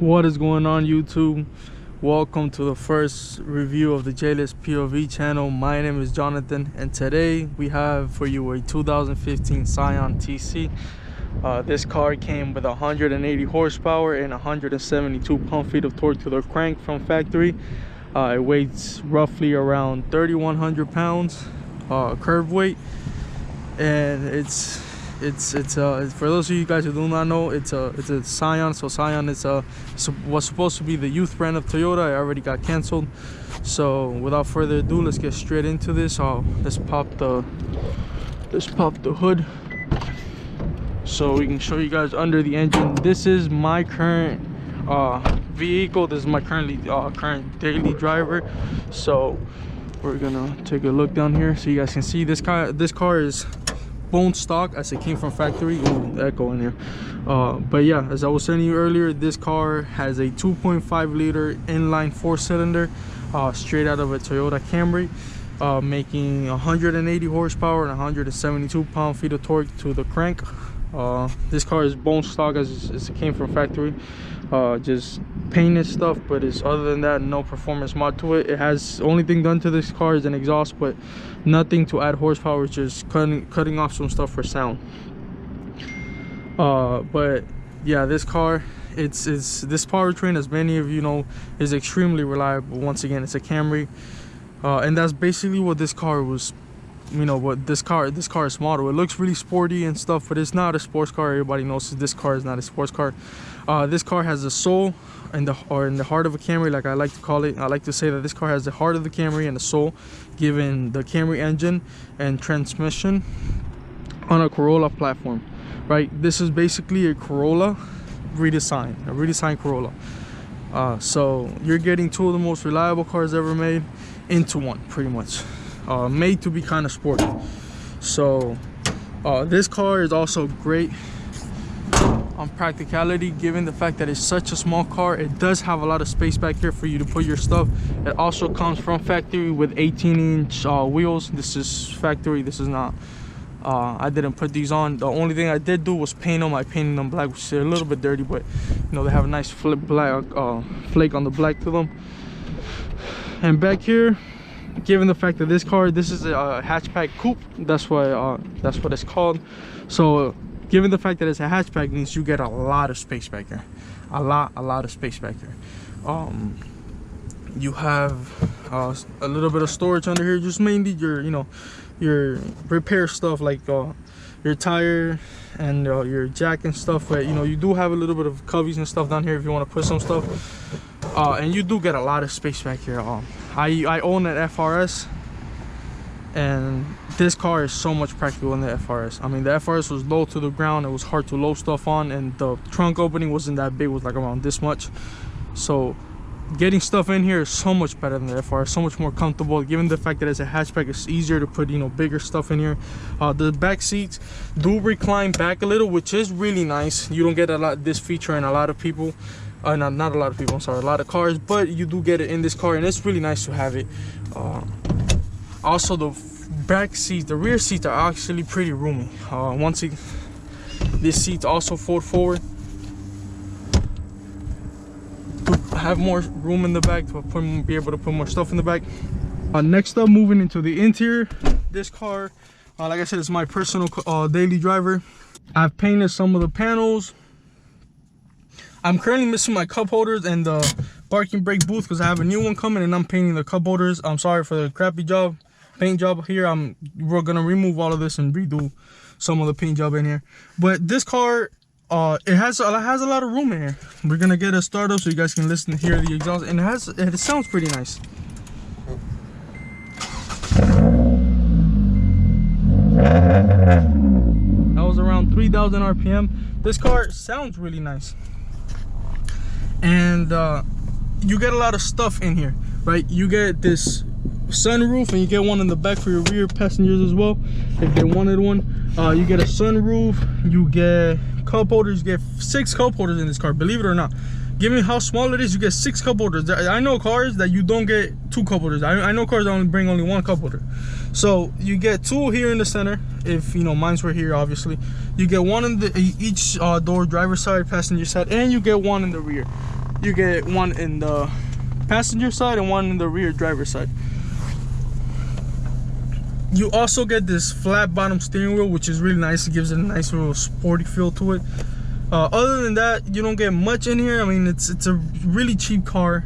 What is going on, YouTube? Welcome to the first review of the J-List POV channel. My name is Jonathan, and today we have for you a 2015 Scion TC. This car came with 180 horsepower and 172 pound-feet of torque to the crank from factory. It weighs roughly around 3,100 pounds curb weight, and it's for those of you guys who do not know, it's a Scion. So Scion was supposed to be the youth brand of Toyota. It already got canceled. So without further ado, let's get straight into this. Let's pop the hood so we can show you guys under the engine. This is my current vehicle. This is my current daily driver. So we're gonna take a look down here so you guys can see this car is bone stock as it came from factory. Ooh, echo in here. But yeah, as I was telling you earlier, this car has a 2.5 liter inline 4-cylinder straight out of a Toyota Camry, making 180 horsepower and 172 pound-feet of torque to the crank. This car is bone stock as it came from factory, just painted stuff, but it's other than that, no performance mod to it. It has, only thing done to this car is an exhaust, but nothing to add horsepower, just cutting off some stuff for sound. But yeah, this car, it's this powertrain, as many of you know, is extremely reliable. Once again, it's a Camry, and that's basically what this car was. You know what this car's model. It looks really sporty and stuff, but it's not a sports car. Everybody knows this car is not a sports car. This car has a soul in the heart of a Camry, like I like to call it. I like to say that this car has the heart of the Camry and the soul, given the Camry engine and transmission on a Corolla platform. Right, this is basically a Corolla redesigned Corolla. So you're getting two of the most reliable cars ever made into one, pretty much. Made to be kind of sporty. So this car is also great on practicality, given the fact that it's such a small car. It does have a lot of space back here for you to put your stuff. It also comes from factory with 18-inch wheels. This is factory. This is not I didn't put these on. The only thing I did do was paint them. I painted them black, which is a little bit dirty, but you know, they have a nice flake on the black to them. And back here, given the fact that this is a hatchback coupe, that's what it's called. So given the fact that it's a hatchback, means you get a lot of space back here, a lot of space back here. You have a little bit of storage under here, just mainly your repair stuff, like your tire and your jack and stuff. But you do have a little bit of coveys and stuff down here if you want to put some stuff. And you do get a lot of space back here. I own an FRS, and this car is so much practical in the FRS. I mean, the FRS was low to the ground. It was hard to load stuff on, and the trunk opening wasn't that big. It was like around this much. So getting stuff in here is so much better than the FRS, so much more comfortable. Given the fact that it's a hatchback, it's easier to put bigger stuff in here. The back seats do recline back a little, which is really nice. You don't get this feature in a lot of people. Not a lot of people, I'm sorry, a lot of cars, but you do get it in this car, and it's really nice to have it. Also, the back seats, the rear seats are actually pretty roomy. This seats also fold forward to have more room in the back, to be able to put more stuff in the back. Next up, moving into the interior, this car, like I said, it's my personal daily driver. I've painted some of the panels. I'm currently missing my cup holders and the parking brake booth because I have a new one coming, and I'm painting the cup holders. I'm sorry for the crappy paint job here. We're gonna remove all of this and redo some of the paint job in here. But this car, it has a lot of room in here. We're gonna get a start up so you guys can listen, hear the exhaust, and it sounds pretty nice. That was around 3,000 RPM. This car sounds really nice. And you get a lot of stuff in here, right? You get this sunroof, and you get one in the back for your rear passengers as well, if they wanted one. You get a sunroof, you get cup holders. You get 6 cup holders in this car, believe it or not. Given how small it is, you get 6 cup holders. I know cars that you don't get 2 cup holders. I know cars that only bring 1 cup holder. So you get 2 here in the center, if mine's were here, obviously. You get 1 in each door, driver's side, passenger side, and you get 1 in the rear. you get one in the passenger side and one in the rear driver side. You also get this flat bottom steering wheel, which is really nice. It gives it a nice little sporty feel to it. Other than that, you don't get much in here. I mean, it's a really cheap car,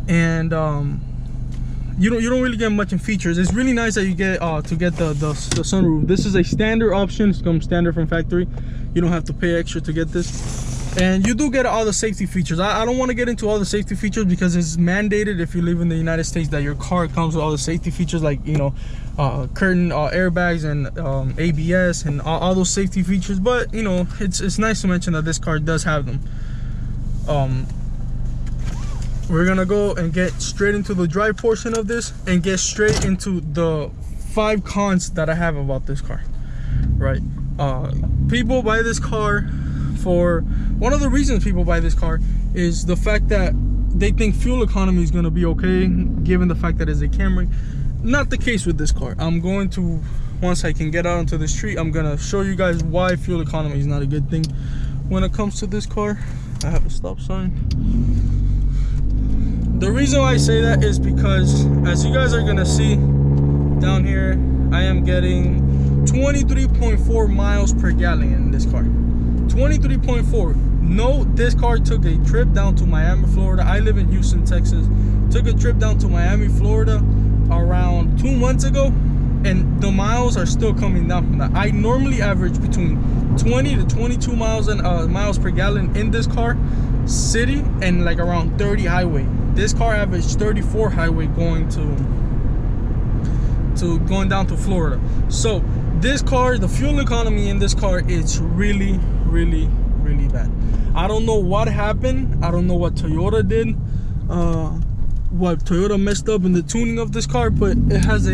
and you don't really get much in features. It's really nice that you get to get the sunroof. This is a standard option. It's come standard from factory. You don't have to pay extra to get this, and you do get all the safety features. I don't want to get into all the safety features because it's mandated if you live in the United States that your car comes with all the safety features, like, you know, curtain airbags and ABS and all those safety features. But, you know, it's nice to mention that this car does have them. We're gonna go and get straight into the drive portion of this and get straight into the 5 cons that I have about this car, right? People buy this car for, one of the reasons people buy this car is the fact that they think fuel economy is going to be okay, given the fact that it's a Camry. Not the case with this car. I'm going to, once I can get out onto the street, I'm going to show you guys why fuel economy is not a good thing when it comes to this car. I have a stop sign. The reason why I say that is because, as you guys are going to see down here, I am getting 23.4 miles per gallon in this car. 23.4. No, this car took a trip down to Miami, Florida. I live in Houston, Texas. Took a trip down to Miami, Florida around 2 months ago, and the miles are still coming down from that. I normally average between 20 to 22 miles per gallon in this car city, and like around 30 highway. This car averaged 34 highway going down to Florida. So this car, the fuel economy in this car is really bad. I don't know what happened. I don't know what Toyota did, what Toyota messed up in the tuning of this car, but it has a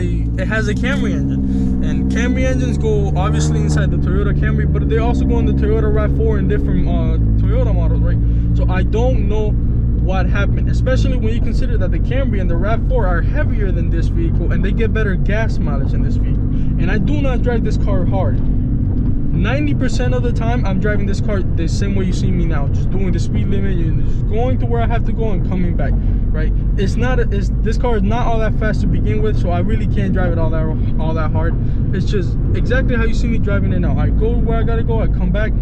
Camry engine, and Camry engines go obviously inside the Toyota Camry, but they also go in the Toyota RAV4 and different Toyota models, right? So I don't know what happened, especially when you consider that the Camry and the RAV4 are heavier than this vehicle, and they get better gas mileage in this vehicle. And I do not drive this car hard. 90% of the time I'm driving this car the same way you see me now, just doing the speed limit and just going to where I have to go and coming back, right? This car is not all that fast to begin with, so I really can't drive it all that hard. It's just exactly how you see me driving it now. I go where I gotta go, I come back.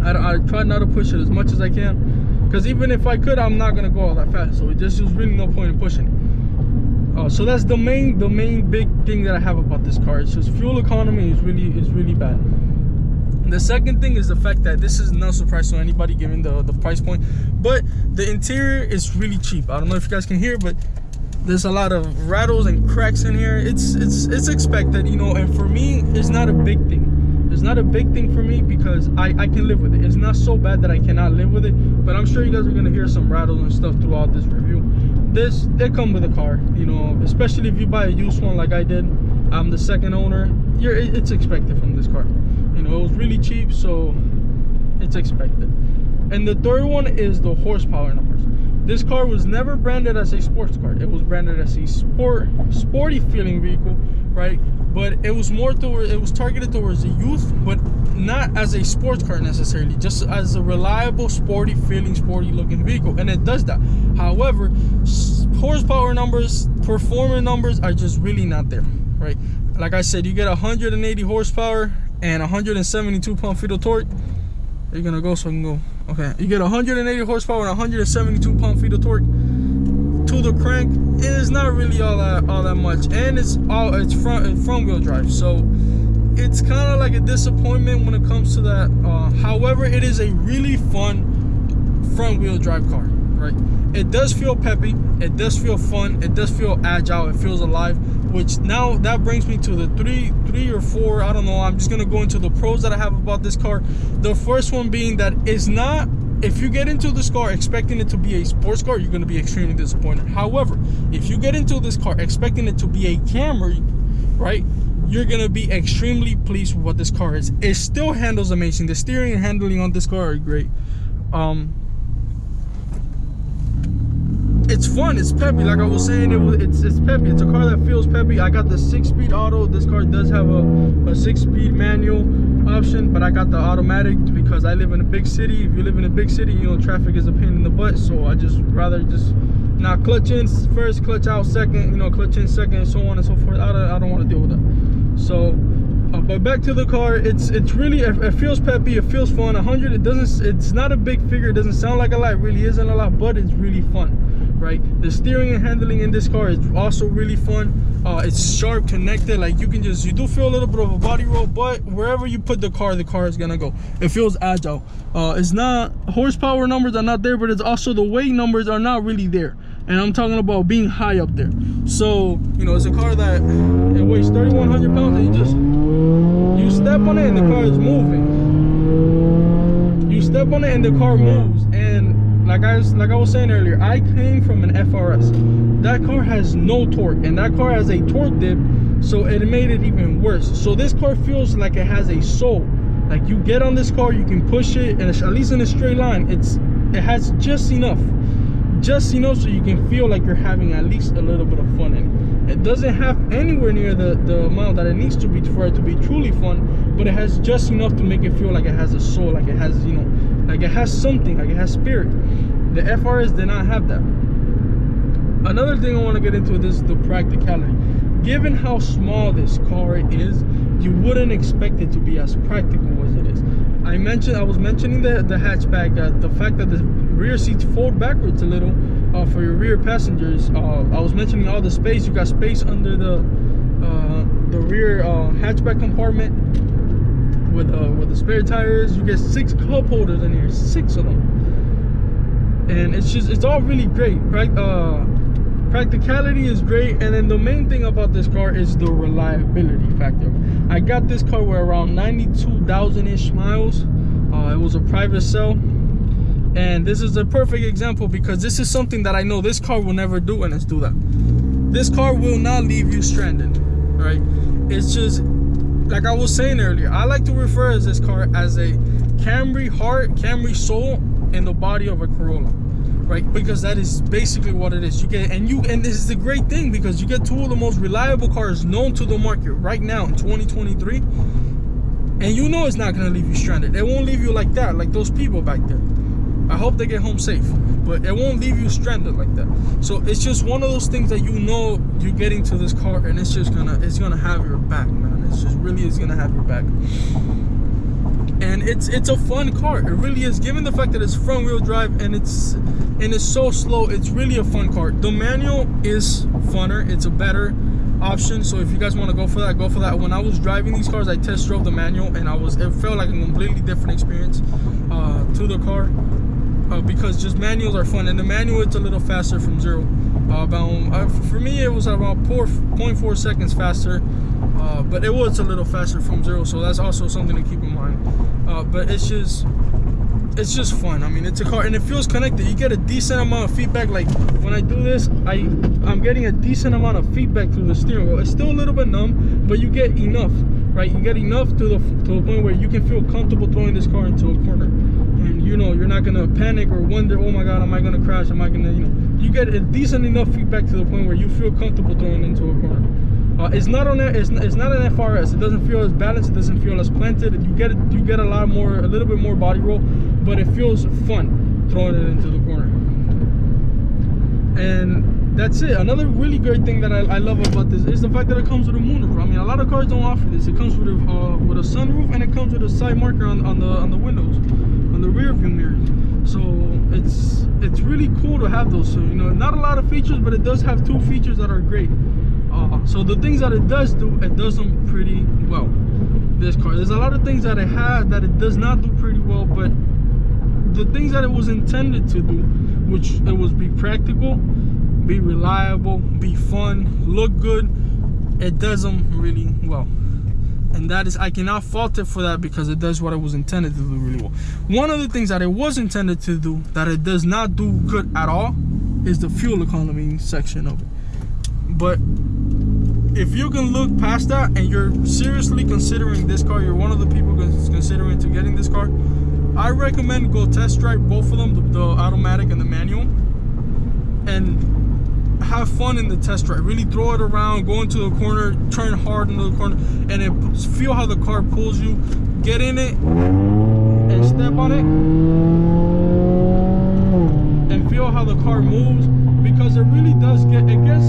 I try not to push it as much as I can, because even if I could, I'm not gonna go all that fast, so there's really no point in pushing it. So that's the main big thing that I have about this car. It's just fuel economy is really bad. The second thing is the fact that this is no surprise to anybody given the price point, but the interior is really cheap. I don't know if you guys can hear, but there's a lot of rattles and cracks in here. It's expected, you know, and for me, it's not a big thing. It's not a big thing for me because I can live with it. It's not so bad that I cannot live with it, but I'm sure you guys are gonna hear some rattles and stuff throughout this review. They come with a car, you know, especially if you buy a used one like I did. I'm the second owner. It's expected from this car. You know, it was really cheap, so it's expected. And the third one is the horsepower numbers. This car was never branded as a sports car. It was branded as a sporty feeling vehicle, right? But it was targeted towards the youth, but not as a sports car necessarily, just as a reliable, sporty feeling, sporty looking vehicle, and it does that. However, horsepower numbers, performance numbers are just really not there, right? Like I said, you get 180 horsepower and 172 pound-feet of torque. You're gonna go so I can go. Okay, you get 180 horsepower and 172 pound-feet of torque to the crank. It is not really all that much, and it's front wheel drive, so it's kind of like a disappointment when it comes to that. However, it is a really fun front wheel drive car, right? It does feel peppy, it does feel fun, it does feel agile, it feels alive, which now that brings me to the three or four, I don't know, I'm just gonna go into the pros that I have about this car. The first one being that it's not, if you get into this car expecting it to be a sports car, you're gonna be extremely disappointed. However, if you get into this car expecting it to be a Camry, right, you're gonna be extremely pleased with what this car is. It still handles amazing. The steering and handling on this car are great. it's fun, it's peppy. Like I was saying, it's peppy. It's a car that feels peppy. I got the 6-speed auto. This car does have a 6-speed manual option, but I got the automatic because I live in a big city. If you live in a big city, you know, traffic is a pain in the butt, so I just rather just not clutch in first, clutch out second, you know, clutch in second, and so on and so forth. I don't want to deal with that. So but back to the car, it's really, it feels peppy, it feels fun. 100, it's not a big figure, it doesn't sound like a lot, it really isn't a lot, but it's really fun, right? The steering and handling in this car is also really fun. It's sharp, connected, like you do feel a little bit of a body roll, but wherever you put the car is gonna go. It feels agile. It's not, horsepower numbers are not there, but it's also the weight numbers are not really there. And I'm talking about being high up there. So, you know, it's a car that it weighs 3,100 pounds, and you step on it and the car is moving. You step on it and the car moves. And like I was saying earlier, I came from an FRS. That car has no torque, and that car has a torque dip, so it made it even worse. So this car feels like it has a soul. Like you get on this car, you can push it, and at least in a straight line, it has just enough so you can feel like you're having at least a little bit of fun in it. It doesn't have anywhere near the amount that it needs to be for it to be truly fun, but it has just enough to make it feel like it has a soul, like it has, you know, like it has something, like it has spirit. The FRS did not have that. Another thing I want to get into is the practicality. Given how small this car is, you wouldn't expect it to be as practical as it is. I was mentioning the hatchback, the fact that the rear seats fold backwards a little for your rear passengers. I was mentioning all the space. You got space under the rear hatchback compartment with the spare tires. You get 6 cup holders in here, 6 of them, and it's all really great, right? Practicality is great, and then the main thing about this car is the reliability factor. I got this car with around 92,000-ish miles. It was a private sale, and this is a perfect example because this is something that I know this car will never do, and it's do that. This car will not leave you stranded, right? It's just, like I was saying earlier, I like to refer to this car as a Camry heart, Camry soul in the body of a Corolla. Right, because that is basically what it is. You get, and this is a great thing because you get 2 of the most reliable cars known to the market right now in 2023, and you know it's not gonna leave you stranded. It won't leave you like that, like those people back there. I hope they get home safe, but it won't leave you stranded like that. So it's just one of those things that you know you get into this car, and it's gonna have your back, man. It's just really is gonna have your back. And it's a fun car. It really is. Given the fact that it's front wheel drive and it's so slow, it's really a fun car. The manual is funner. It's a better option. So if you guys want to go for that, go for that. When I was driving these cars, I test drove the manual, and it felt like a completely different experience to the car because just manuals are fun. And the manual, it's a little faster from 0. For me, it was about 0.4 seconds faster. But it was a little faster from 0, so that's also something to keep in mind. But it's just fun. I mean, it's a car, and it feels connected. You get a decent amount of feedback. Like when I do this, I'm getting a decent amount of feedback through the steering wheel. It's still a little bit numb, but you get enough, right? You get enough to the point where you can feel comfortable throwing this car into a corner, and you know you're not gonna panic or wonder, oh my God, am I gonna crash? Am I gonna, you know? You get a decent enough feedback to the point where you feel comfortable throwing into a corner. It's not an FRS. It doesn't feel as balanced. It doesn't feel as planted. You get a little bit more body roll, but it feels fun throwing it into the corner. And that's it. Another really great thing that I love about this is the fact that it comes with a moonroof. I mean, a lot of cars don't offer this. It comes with a sunroof, and it comes with a side marker on the windows, on the rear view mirrors. So it's really cool to have those. So, you know, not a lot of features, but it does have 2 features that are great. So the things that it does do, it does them pretty well. This car, there's a lot of things that it had that it does not do pretty well, but the things that it was intended to do, which it was be practical, be reliable, be fun, look good, it does them really well. And that is, I cannot fault it for that because it does what it was intended to do really well. One of the things that it was intended to do that it does not do good at all is the fuel economy section of it. But if you can look past that and you're seriously considering this car, you're one of the people considering to getting this car, I recommend go test drive both of them, the automatic and the manual. and have fun in the test drive. Really throw it around, go into the corner, turn hard into the corner, and then feel how the car pulls you. Get in it and step on it and feel how the car moves, because it really does get, it gets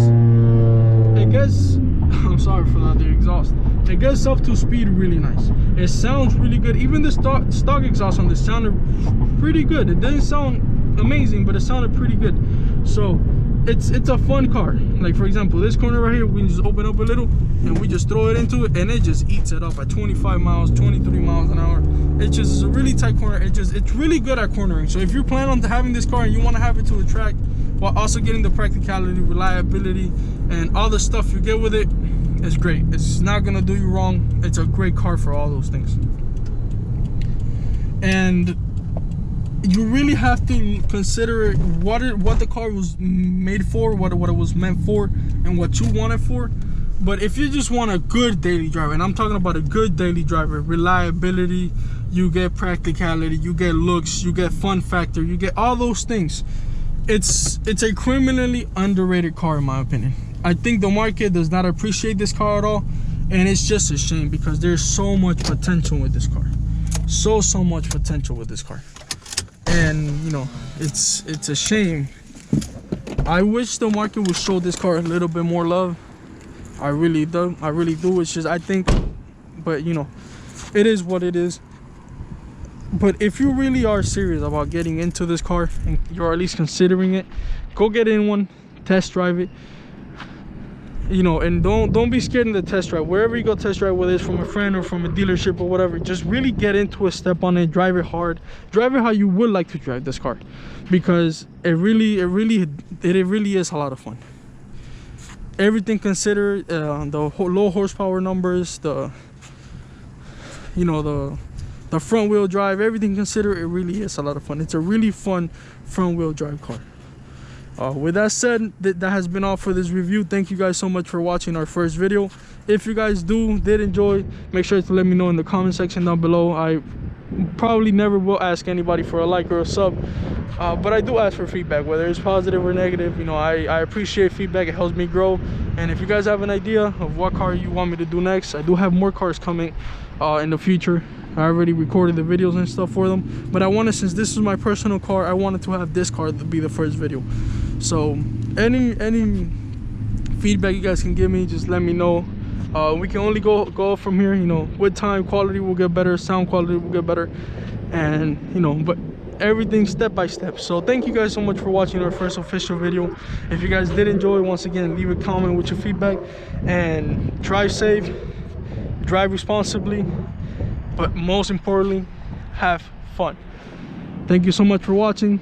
I'm sorry for that, the exhaust, it gets up to speed really nice. It sounds really good. Even the stock exhaust on this sounded pretty good. It didn't sound amazing, but it sounded pretty good. So it's a fun car. Like, for example, this corner right here, we can just open up a little and we just throw it into it, and it just eats it up at 25 miles, 23 miles an hour. It's just a really tight corner. It's really good at cornering. So if you're planning on having this car and you want to have it to a track while also getting the practicality, reliability, and all the stuff you get with it, it's great. It's not gonna do you wrong. It's a great car for all those things. And you really have to consider what the car was made for, what it was meant for, and what you want it for. But if you just want a good daily driver, and I'm talking about a good daily driver, reliability, you get practicality, you get looks, you get fun factor, you get all those things. It's a criminally underrated car, in my opinion. I think the market does not appreciate this car at all, and it's just a shame, because there's so much potential with this car. So much potential with this car. And you know, it's a shame. I wish the market would show this car a little bit more love. I really do. It's just, I think, but you know, it is what it is. But if you really are serious about getting into this car, and you're at least considering it, go get in one, test drive it. You know, and don't be scared in the test drive. Wherever you go test drive, whether it's from a friend or from a dealership or whatever, just really get into it, step on it, drive it hard, drive it how you would like to drive this car, because it really is a lot of fun. Everything considered, the low horsepower numbers, the front wheel drive, everything considered, it really is a lot of fun. It's a really fun front wheel drive car. With that said, that has been all for this review. Thank you guys so much for watching our first video. If you guys did enjoy, make sure to let me know in the comment section down below. I probably never will ask anybody for a like or a sub, but I do ask for feedback, whether it's positive or negative. You know, I appreciate feedback. It helps me grow. And if you guys have an idea of what car you want me to do next, I do have more cars coming in the future. I already recorded the videos and stuff for them, but I wanted, since this is my personal car, I wanted to have this car to be the first video. So any feedback you guys can give me, just let me know. We can only go from here. You know, with time, quality will get better, sound quality will get better, and you know, but everything step by step. So thank you guys so much for watching our first official video. If you guys did enjoy, once again, leave a comment with your feedback, and drive safe, drive responsibly, but most importantly, have fun. Thank you so much for watching.